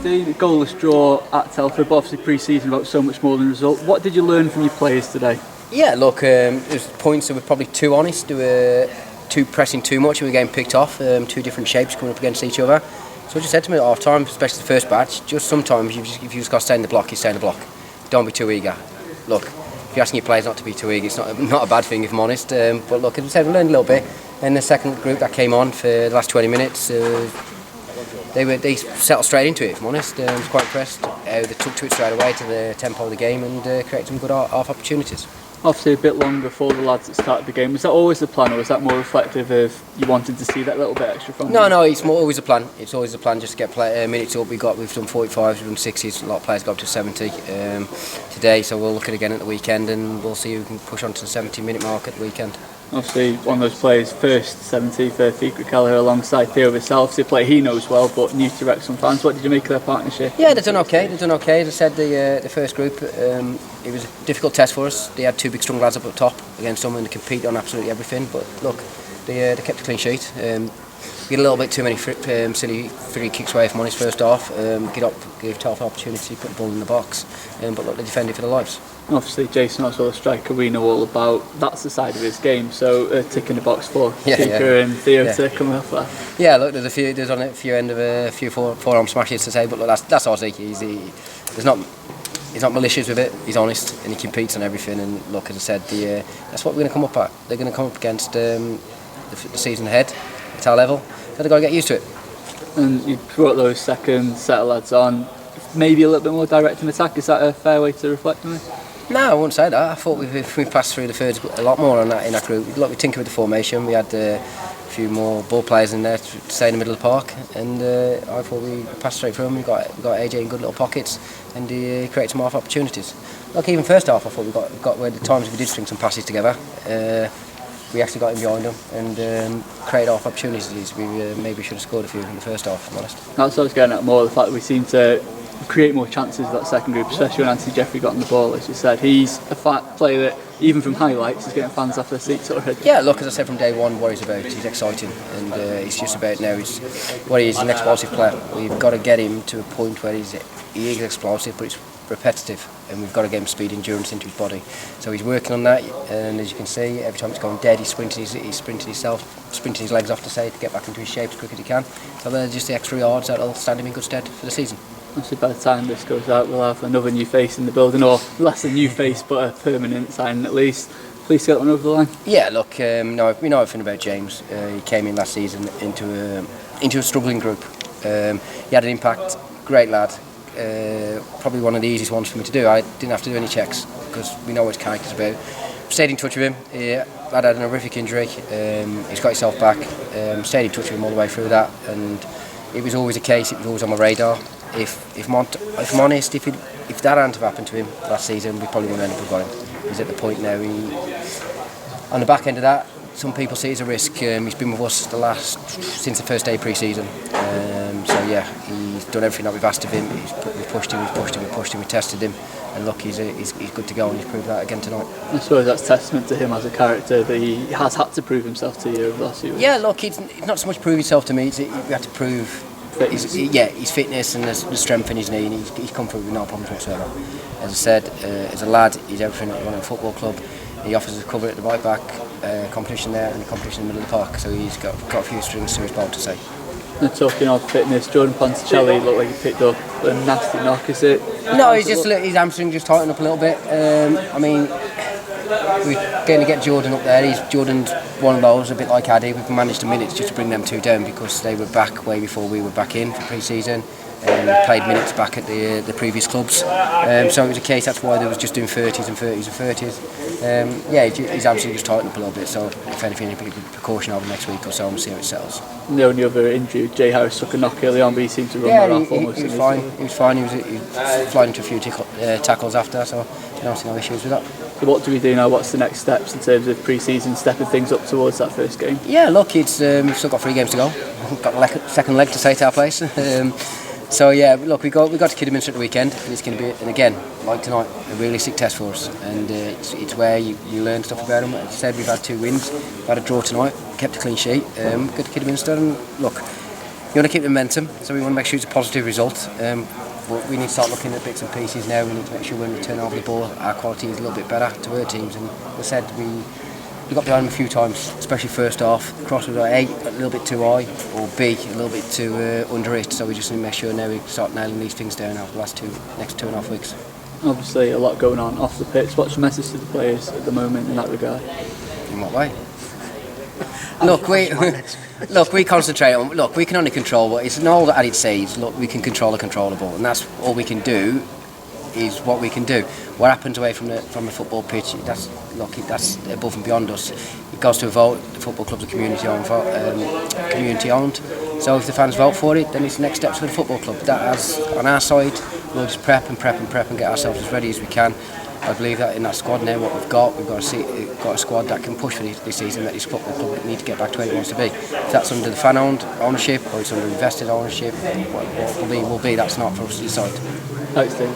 The goalless draw at Telford, but obviously pre-season about so much more than the result. What did you learn from your players today? Yeah, look, there's points that were probably too honest, they were too pressing too much, and we were getting picked off, two different shapes coming up against each other. So I just said to me at half time, especially the first batch, just sometimes if you just got to stay in the block, you stay in the block. Don't be too eager. Look, if you're asking your players not to be too eager, it's not a bad thing if I'm honest. But look, as I said, we learned a little bit. And the second group that came on for the last 20 minutes, they settled straight into it, if I'm honest. I was quite impressed how they took to it straight away, to the tempo of the game, and created some good half opportunities. Obviously a bit longer for the lads that started the game. Was that always the plan, or was that more reflective of you wanting to see that little bit extra from them? No, it's always a plan. It's always a plan just to get minutes up. We've done 45s, we've done 60s. A lot of players got up to 70 today, so we'll look at it again at the weekend, and we'll see who can push on to the 70-minute mark at the weekend. Obviously, one of those players, first 70 for Theatre Keller alongside Theo Vissalf. It's a player he knows well, but new to Wrexham fans. What did you make of their partnership? Yeah, they've done okay. As I said, the first group, it was a difficult test for us. They had two big strong lads up at top against someone to compete on absolutely everything. But look, they kept a clean sheet. We had a little bit too many silly free kicks away from on his first half. Gave Telford an opportunity to put the ball in the box. But look, they defended for their lives. Obviously, Jason Oswald, a striker we know all about. That's the side of his game. So ticking the box for Seeker and Theo to come off that. Yeah, look, there's on it a few forearm smashes to say, but look, that's Ozzy. He's not malicious with it. He's honest and he competes on everything. And look, as I said, that's what we're going to come up at. They're going to come up against the season ahead at our level. So they've got to get used to it. And you brought those second set of lads on, maybe a little bit more direct in attack. Is that a fair way to reflect on it? No, I wouldn't say that. I thought we passed through the thirds a lot more on that in that group. Look, we tinkered with the formation. We had a few more ball players in there to stay in the middle of the park, and I thought we passed straight through them. We got AJ in good little pockets, and he created some half opportunities. Look, even first half, I thought we got where the times we did string some passes together. We actually got in behind them and created half opportunities. We maybe should have scored a few in the first half, if I'm honest. That's what I was getting at more, the fact that we seem to create more chances with that second group, especially when Anthony Jeffrey got on the ball. As you said, he's a player that, even from highlights, is getting fans off their seats already. Yeah, look, as I said from day one, what he's about, he's exciting, and he's just about now, he's an explosive player. We've got to get him to a point where he is explosive, but it's repetitive, and we've got to get him speed, endurance into his body. So he's working on that, and as you can see, every time it's going dead, he's sprinting his legs off to get back into his shape as quick as he can. So they're just the extra yards that'll stand him in good stead for the season. Obviously, by the time this goes out, we'll have another new face in the building, or less a new face, but a permanent signing at least. Please get that one over the line. Yeah, look, we know everything about James. He came in last season into a struggling group. He had an impact, great lad. Probably one of the easiest ones for me to do. I didn't have to do any checks because we know what his character's about. Stayed in touch with him. Lad had an horrific injury. He's got himself back. Stayed in touch with him all the way through that, and it was always a case. It was always on my radar. If I'm honest, if that hadn't have happened to him last season, we probably wouldn't end up with him. He's at the point now. On the back end of that, some people see it as a risk. He's been with us since the first day of pre-season. So yeah, he's done everything that we've asked of him. We've pushed him, we tested him, and look, he's good to go, and he's proved that again tonight. I suppose that's testament to him as a character, that he has had to prove himself to you over the last few weeks. Yeah, look, it's not so much prove himself to me. We had to prove his fitness and the strength in his knee, and he's come through with no problems whatsoever. As I said, as a lad, he's everything that you want in a football club. He offers us cover at the right back, competition there, and a competition in the middle of the park. So he's got a few strings to his bow to say. And talking of fitness, Jordan Ponticelli looked like he picked up a nasty knock. Is it? No, his hamstring just tightened up a little bit. I mean, we're going to get Jordan up there. Jordan's one of those, a bit like Addy. We've managed the minutes just to bring them two down because they were back way before we were back in for pre-season. Played minutes back at the previous clubs. So it was a case, that's why they was just doing 30s and 30s and 30s. Yeah, his hamstring just tightened up a little bit, so if anything, he'll be precaution over the next week or so and see how it settles. The only other injury, Jay Harris took a knock early on, but he seemed to run that off almost. He was fine. He was flying into a few tackles after, so I don't see no issues with that. So what do we do now? What's the next steps in terms of pre-season, stepping things up towards that first game? Yeah, look, we've still got 3 games to go. We've got the second leg to say to our place. So yeah, look, we got to Kidderminster at the weekend, and it's going to be, and again, like tonight, a realistic test for us, and it's where you learn stuff about them. As I said, we've had 2 wins, we've had a draw tonight, kept a clean sheet, got to Kidderminster, and look, you want to keep the momentum, so we want to make sure it's a positive result. But we need to start looking at bits and pieces now. We need to make sure when we turn over the ball, our quality is a little bit better to our teams. And as I said, we got behind them a few times, especially first half. The cross was A, a little bit too high, or B, a little bit too under it. So we just need to make sure now we start nailing these things down over the next 2.5 weeks. Obviously, a lot going on off the pitch. What's the message to the players at the moment in that regard? In what way? Look, we concentrate on. Look, we can only control what it's an old adage says. Look, we can control the controllable, and that's all we can do. Is what we can do. What happens away from the football pitch? That's above and beyond us. It goes to a vote. The football club's a community owned. So if the fans vote for it, then it's the next steps for the football club. On our side, we'll just prep and get ourselves as ready as we can. I believe that in that squad now, what we've got a squad that can push for this season, that this football club need to get back to where it wants to be. If that's under the fan-owned ownership or it's under invested ownership, what will be, that's not for us to decide. Thanks, Steve.